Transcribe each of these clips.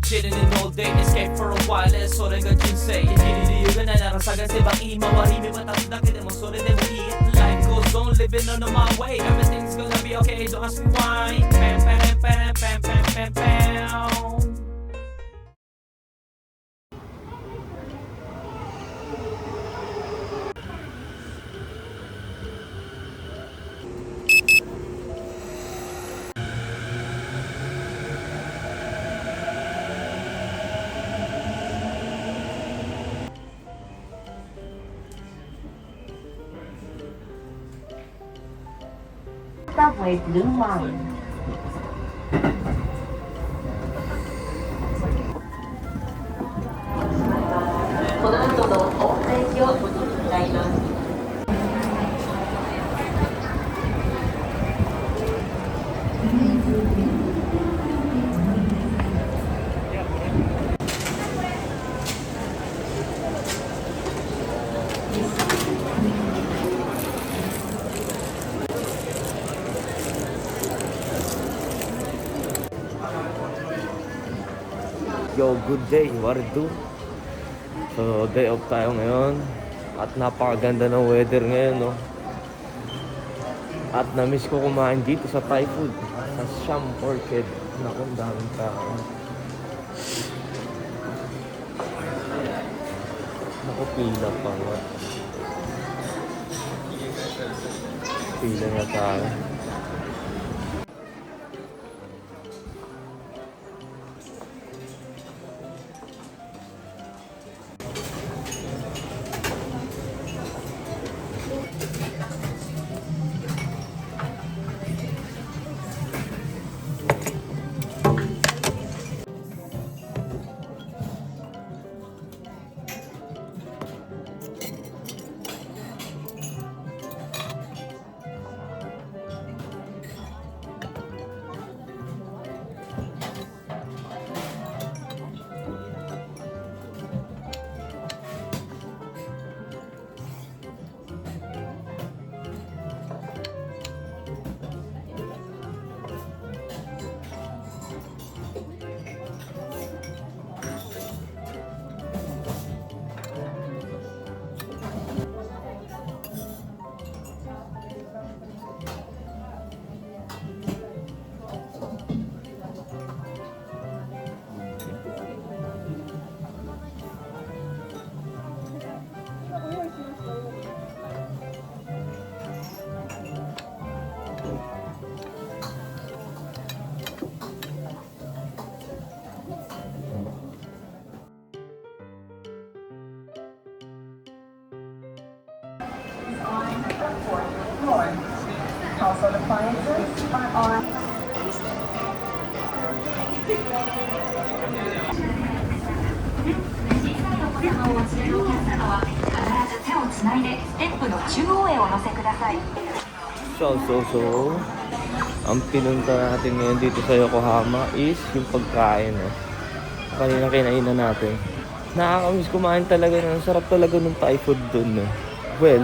chilling in all day, escape for a while それが人生生きる理由がないなら探せばいい周り見渡すだけでもそれでもいい Life goes on living on my way Everything's gonna be okay don't ask me why Pam pam pam pam pam pam pam Subway Blue Line. この後のホームページをご覧くださいます。Yo, good day, what it do? So, day off tayo ngayon. At napakaganda ng weather ngayon, no? At na-miss ko kumain dito sa Thai food. Sa Siam Orchid. Naku, ang daming tao. Naku, pila pa nga. Pila na tayo. Household appliances are on. So, ang pinunta natin ngayon dito sa Yokohama is yung pagkain, eh. Kanina kinainan natin. Nakakamiss kumain talaga ng sarap talaga ng Thai food dun, eh. Well,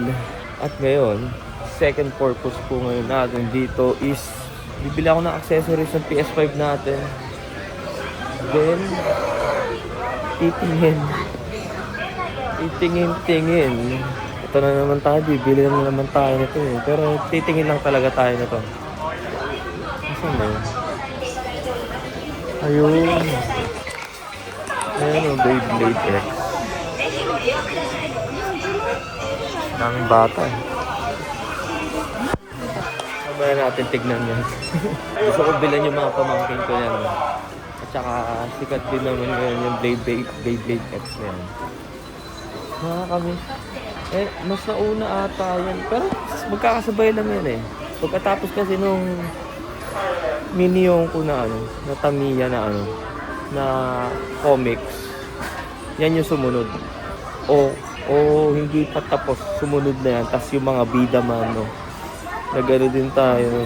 at ngayon, second purpose ko ngayon natin dito is bibili ako ng accessories ng PS5 natin. Then, titingin. Ito na naman tayo, bibili na naman tayo nito eh. Pero titingin lang talaga tayo nito. Asan na yun? Ayun. Ayan o, Beyblade X. Daming bata eh. Sabay natin tignan yan. Gusto ko bilan yung mga pamangkin ko yan. At saka sikat din naman ngayon yung Beyblade X na yan. Nakakamiss. Eh, mas nauna ata yan. Pero magkakasabay lang yan eh. Pagkatapos kasi nung Minion ko na na Tamiya na comics, yan yung sumunod. O hindi pa tapos, sumunod na yan. Tapos yung mga bida man, no. Nag-ano din tayo.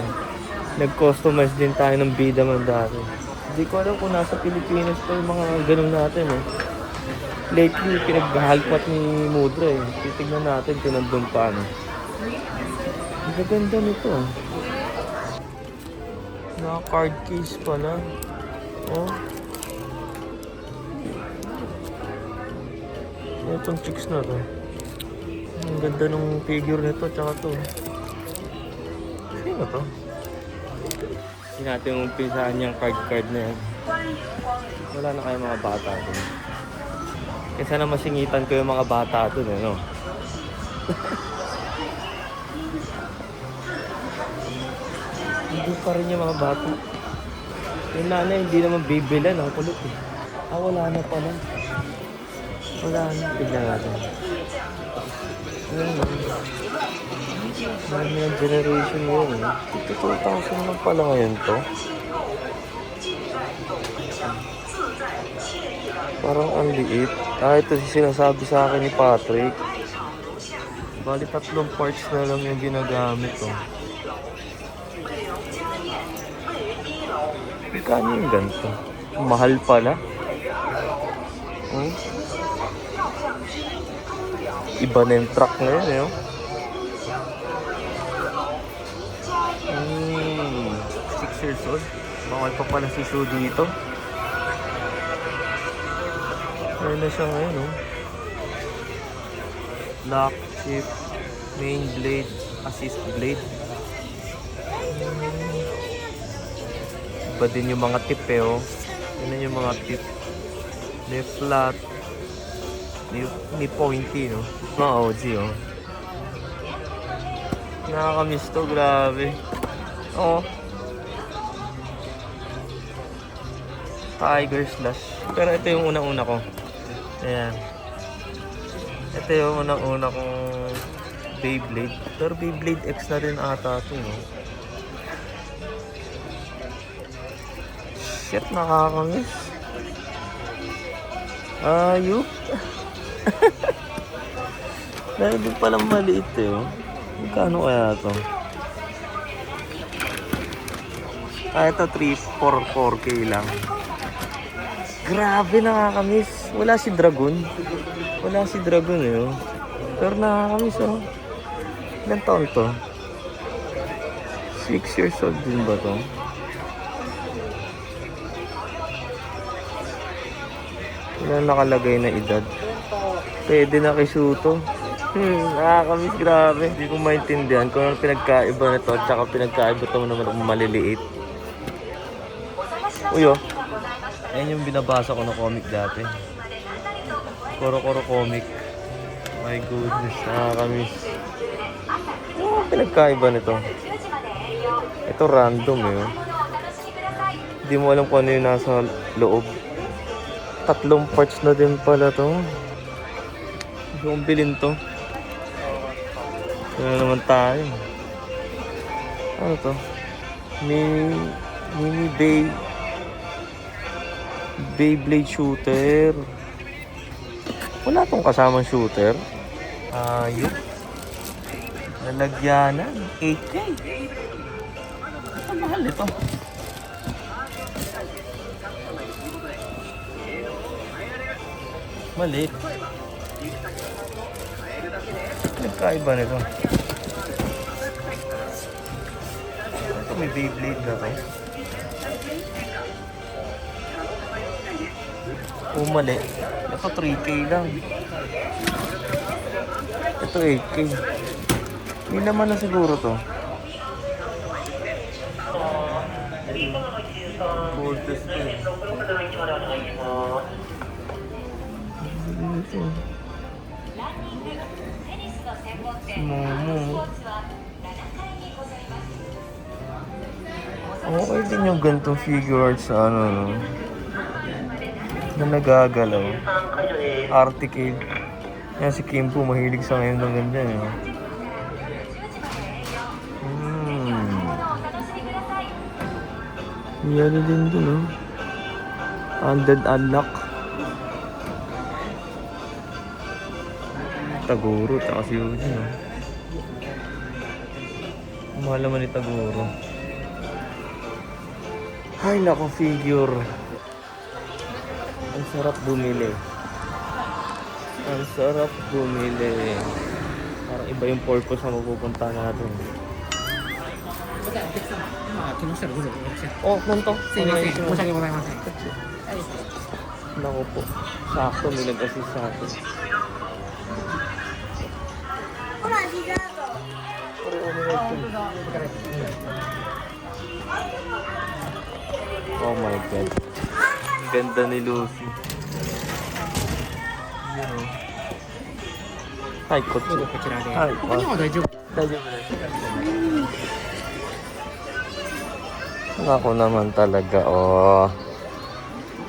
Nag-customize din tayo ng bida man dati. Hindi ko alam kung nasa Pilipinas pa yung mga ganun natin eh. Lately, pinaghahalpat ni Mudra eh. Titignan natin kung nandun pa ano. Ang gaganda nito. Naka card case pala. Oh. Itong chicks na to. Ang ganda ng figure nito, tsaka to. Sino to? Hindi natin umpisahan yung card na yan. Wala na kayo mga bata dun. Kesa na masingitan ko yung mga bata dun, ano? Hindi pa rin yung mga bata. Yung nanay, hindi naman bibilan. Ang kulit eh. Ah, wala na pala. Wala na. Tignan natin. Ayan na. Marami ang generation yun eh. 52,000 lang pala ngayon to. Parang ang liit. Ah, ito sinasabi sa akin ni Patrick. Bali 3 parts na lang yung ginagamit to. Magkano yung ganito? Mahal pala. Iba na yung truck na yun, eh. 6 years old. Bawal pa pala si Sue dito. Ayun na siya ngayon, oh. Lock, chip, main blade, assist blade. Iba din yung mga tip, eh, oh. Yun yung mga tip. May flat. May pointy, no? Mga OG, oh. Nakakamiss to, grabe. Oo. Tiger Slash. Pero ito yung unang-una ko. Ayan. Ito yung unang-una kong Beyblade. Pero Beyblade X na rin ata ito, no? Shit, nakakamiss. Ayup. Dahil din palang maliit, eh, oh. Magkano kaya ito? Ah, ito 4K lang. Grabe, nakakamiss. Wala si Dragon. Wala si Dragon, eh, oh. Pero nakakamiss, oh. Ilan taon to? 6 years old din ba to? Wala nakalagay na edad. Pwede na kay Suto. Nakakamiss, grabe. Hindi ko maintindihan kung ano pinagkaiba nito at saka pinagkaiba ito naman kung maliliit. Uy, oh. Ayan yung binabasa ko na comic dati. Koro-koro comic. My goodness, nakakamiss. Ano pinagkaiba nito? Ito random, eh, oh. Hindi mo alam kung ano yung nasa loob. 3 parts na din pala to. Hindi kong bilhin to. Ano naman tayo? Ano to? Mini Beyblade shooter. Wala tong kasamang shooter. Ayun. Lalagyanan. 8K. Ang mahal ito. Maliit. Nagkaiba nito. Ito may Beyblade na to. Mali. Ito 3K lang. Ito 8K. Hindi naman na siguro to. Gorgeous to. Momo. Okay din yung ganitong figure art sa ano, no? Na nagagalaw. Arctic. Yan si Kimpo, mahilig sa ngayon ng ganda, no? Yan din dun, no? Undead Unlock. Taguro, tsaka si Yuji, no? Mahal naman ni Taguro. Ay, nako, figure. Ang sarap bumili. Ang sarap bumili. Parang iba yung purpose na mapupunta natin. Oh, nanto. Naku po. Sakto, may nag-assist sa akin. Oh my God. Ang ganda ni Lucy. Yun o. Hi, coach. Hi. 他にも大丈夫。 大丈夫です。Nako naman talaga, oh.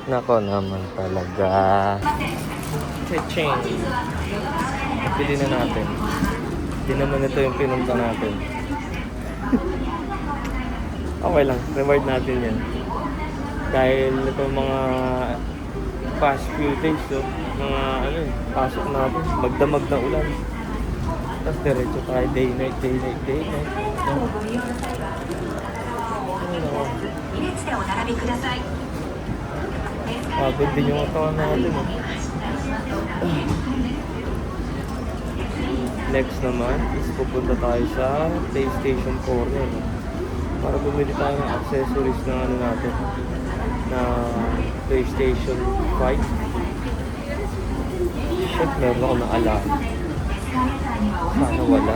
Nako naman talaga. Che-ching. Pili na natin. Hindi naman ito yung pinunta natin. Okay lang, reward natin yan. Dahil ito mga past few days, so, mga ano eh, pasok natin, magdamag na ulan. Tapos diretso tayo, day night. No? Pagod din yung katawan natin. Next naman is pupunta tayo sa PlayStation Corner. Para bumili tayo ng accessories na ano natin. Na PlayStation 5. Shit, meron ako na alam. Sana wala.